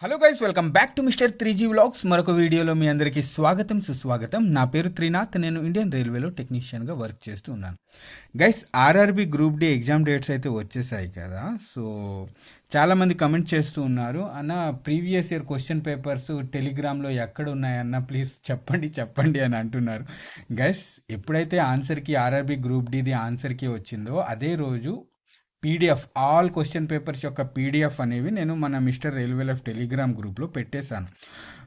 Hello guys, welcome back to mister 3G vlogs. మరొక వీడియోలో మీ అందరికీ స్వాగతం సుస్వాగతం. నా పేరు త్రినాథ్. నేను ఇండియన్ రైల్వేలో టెక్నీషియన్గా వర్క్ చేస్తూ ఉన్నాను. Guys, RRB group D exam dates అయితే వచ్చేసాయి కదా. సో చాలామంది కమెంట్ చేస్తూ ఉన్నారు, అన్న ప్రీవియస్ ఇయర్ క్వశ్చన్ పేపర్స్ టెలిగ్రామ్లో ఎక్కడ ఉన్నాయన్న ప్లీజ్ చెప్పండి అని అంటున్నారు. గైస్, ఎప్పుడైతే ఆన్సర్కి ఆర్ఆర్బి గ్రూప్ డిది ఆన్సర్కి వచ్చిందో అదే రోజు పీడిఎఫ్ ఆల్ క్వశ్చన్ పేపర్స్ యొక్క పీడిఎఫ్ అనేవి నేను మన మిస్టర్ రైల్వే లైఫ్ టెలిగ్రామ్ గ్రూప్లో పెట్టేశాను.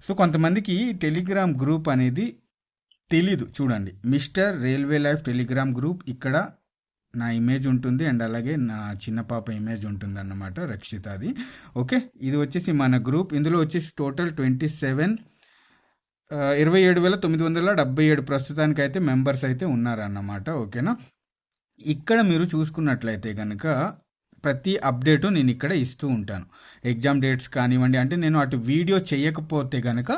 సో కొంతమందికి టెలిగ్రామ్ గ్రూప్ అనేది తెలీదు. చూడండి, mister railway life Telegram group, ఇక్కడ నా ఇమేజ్ ఉంటుంది అండ్ అలాగే నా చిన్న పాప ఇమేజ్ ఉంటుంది అన్నమాట, రక్షితాది. ఓకే, ఇది వచ్చేసి మన గ్రూప్. ఇందులో వచ్చేసి టోటల్ 27,977 ప్రస్తుతానికైతే మెంబర్స్ అయితే ఉన్నారన్నమాట. ఓకేనా, ఇక్కడ మీరు చూసుకున్నట్లయితే కనుక ప్రతి అప్డేటు నేను ఇక్కడ ఇస్తూ ఉంటాను. ఎగ్జామ్ డేట్స్ కానివ్వండి, అంటే నేను అటు వీడియో చేయకపోతే కనుక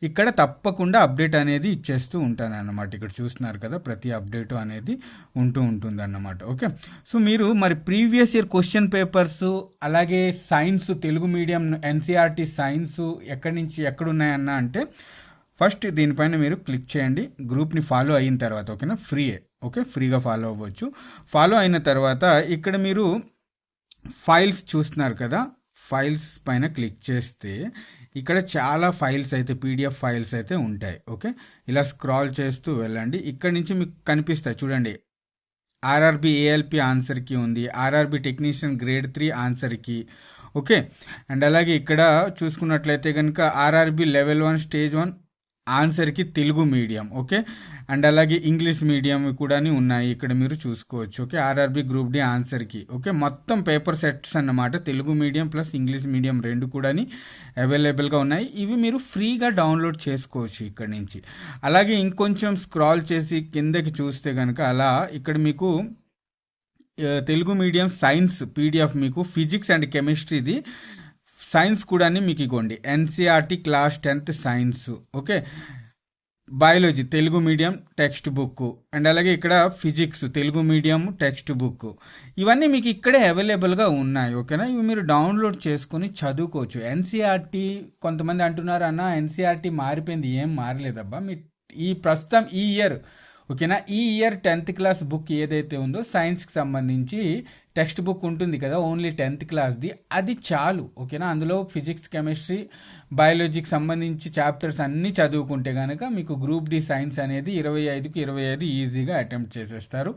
ఇక్కడ తప్పకుండా అప్డేట్ అనేది ఇచ్చేస్తూ ఉంటాను అన్నమాట. ఇక్కడ చూస్తున్నారు కదా, ప్రతి అప్డేటు అనేది ఉంటుంది అన్నమాట. ఓకే, సో మీరు మరి ప్రీవియస్ ఇయర్ క్వశ్చన్ పేపర్స్ అలాగే science, Telugu medium NCERT science ఎక్కడున్నాయన్నా అంటే ఫస్ట్ దీనిపైన మీరు క్లిక్ చేయండి. గ్రూప్ని ఫాలో అయిన తర్వాత, ఓకేనా, ఫ్రీగా ఫాలో అవ్వచ్చు. ఫాలో అయిన తర్వాత ఇక్కడ మీరు ఫైల్స్ చూస్తున్నారు కదా, ఫైల్స్ పైన క్లిక్ చేస్తే ఇక్కడ చాలా ఫైల్స్ అయితే పీడిఎఫ్ ఫైల్స్ అయితే ఉంటాయి. ఓకే, ఇలా స్క్రాల్ చేస్తూ వెళ్ళండి. ఇక్కడ నుంచి మీకు కనిపిస్తాయి చూడండి. ఆర్ఆర్బి ఏఎల్పి ఆన్సర్కి ఉంది, RRB technician grade 3 answer key. Okay, and అలాగే ఇక్కడ చూసుకున్నట్లయితే కనుక RRB level 1 stage 1 answer key Telugu medium. Okay, and అలాగే ఇంగ్లీష్ మీడియం కూడా ఉన్నాయి, ఇక్కడ మీరు చూసుకోవచ్చు. Okay, RRB group D answer key. Okay, మొత్తం పేపర్ సెట్స్ అన్నమాట, Telugu medium plus English medium రెండు కూడా అవైలబుల్గా ఉన్నాయి. ఇవి మీరు ఫ్రీగా డౌన్లోడ్ చేసుకోవచ్చు ఇక్కడ నుంచి. అలాగే ఇంకొంచెం స్క్రాల్ చేసి కిందకి చూస్తే కనుక అలా ఇక్కడ మీకు తెలుగు మీడియం సైన్స్ పీడిఎఫ్, మీకు ఫిజిక్స్ అండ్ కెమిస్ట్రీది సైన్స్ కూడా మీకు ఇగోండి, NCERT class 10th science. Okay, biology Telugu medium text book, and అలాగే ఇక్కడ physics Telugu medium text book, ఇవన్నీ మీకు ఇక్కడే అవైలబుల్గా ఉన్నాయి. ఓకేనా, ఇవి మీరు డౌన్లోడ్ చేసుకొని చదువుకోవచ్చు. ఎన్సీఆర్టీ కొంతమంది అంటున్నారు, అన్న ఎన్సీఆర్టీ మారిపోయింది. ఏం మారలేదబ్బా, మీ ప్రస్తుతం ఈ ఇయర్, ఓకేనా, ఈ ఇయర్ 10th క్లాస్ బుక్ ఏదైతే ఉందో సైన్స్కి సంబంధించి టెక్స్ట్ బుక్ ఉంటుంది కదా, ఓన్లీ 10th క్లాస్ది, అది చాలు. ఓకేనా, అందులో ఫిజిక్స్, కెమిస్ట్రీ, బయాలజీకి సంబంధించి చాప్టర్స్ అన్నీ చదువుకుంటే కనుక మీకు గ్రూప్ డి సైన్స్ అనేది 25కి 25 ఈజీగా అటెంప్ట్ చేసేస్తారు.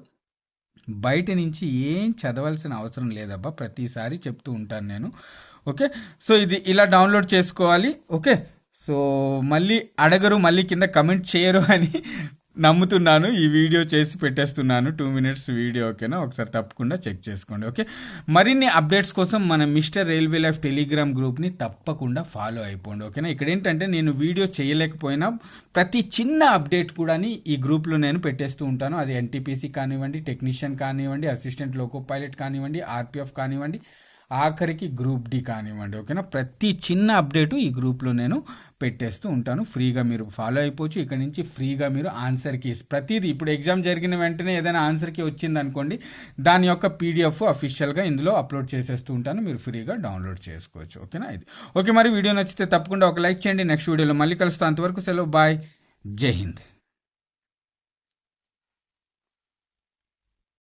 బయట నుంచి ఏం చదవాల్సిన అవసరం లేదబ్బా, ప్రతిసారి చెప్తూ ఉంటాను నేను. ఓకే, సో ఇది ఇలా డౌన్లోడ్ చేసుకోవాలి. ఓకే, సో మళ్ళీ అడగరు, మళ్ళీ కింద కమెంట్ చేయరు అని నమ్ముతున్నాను. ఈ వీడియో చేసి పెట్టేస్తున్నాను, 2 minutes వీడియో. ఓకేనా, ఒకసారి తప్పకుండా చెక్ చేసుకోండి. ఓకే, మరిన్ని అప్డేట్స్ కోసం మన మిస్టర్ రైల్వే లైఫ్ టెలిగ్రామ్ గ్రూప్ని తప్పకుండా ఫాలో అయిపోండి. ఓకేనా, ఇక్కడ ఏంటంటే నేను వీడియో చేయలేకపోయినా ప్రతి చిన్న అప్డేట్ కూడా ఈ గ్రూప్లో నేను పెట్టేస్తూ ఉంటాను. అది ఎన్టీపీసీ కానివ్వండి, టెక్నీషియన్ కానివ్వండి, అసిస్టెంట్ లోకో పైలట్ కానివ్వండి, ఆర్పిఎఫ్ కానివ్వండి, ఆఖరికి గ్రూప్ డి కానివ్వండి. ఓకేనా, ప్రతి చిన్న అప్డేటు ఈ గ్రూప్లో నేను పెట్టేస్తూ ఉంటాను. ఫ్రీగా మీరు ఫాలో అయిపోవచ్చు. ఇక్కడ నుంచి ఫ్రీగా మీరు ఆన్సర్కి ప్రతిదీ, ఇప్పుడు ఎగ్జామ్ జరిగిన వెంటనే ఏదైనా ఆన్సర్కి వచ్చింది అనుకోండి, దాని యొక్క పీడిఎఫ్ అఫీషియల్గా ఇందులో అప్లోడ్ చేసేస్తూ ఉంటాను, మీరు ఫ్రీగా డౌన్లోడ్ చేసుకోవచ్చు. ఓకేనా, ఇది ఓకే. మరి వీడియో నచ్చితే తప్పకుండా ఒక లైక్ చేయండి. నెక్స్ట్ వీడియోలో మళ్ళీ కలుస్తాను. అంతవరకు సెలవు, బాయ్, జై హింద్.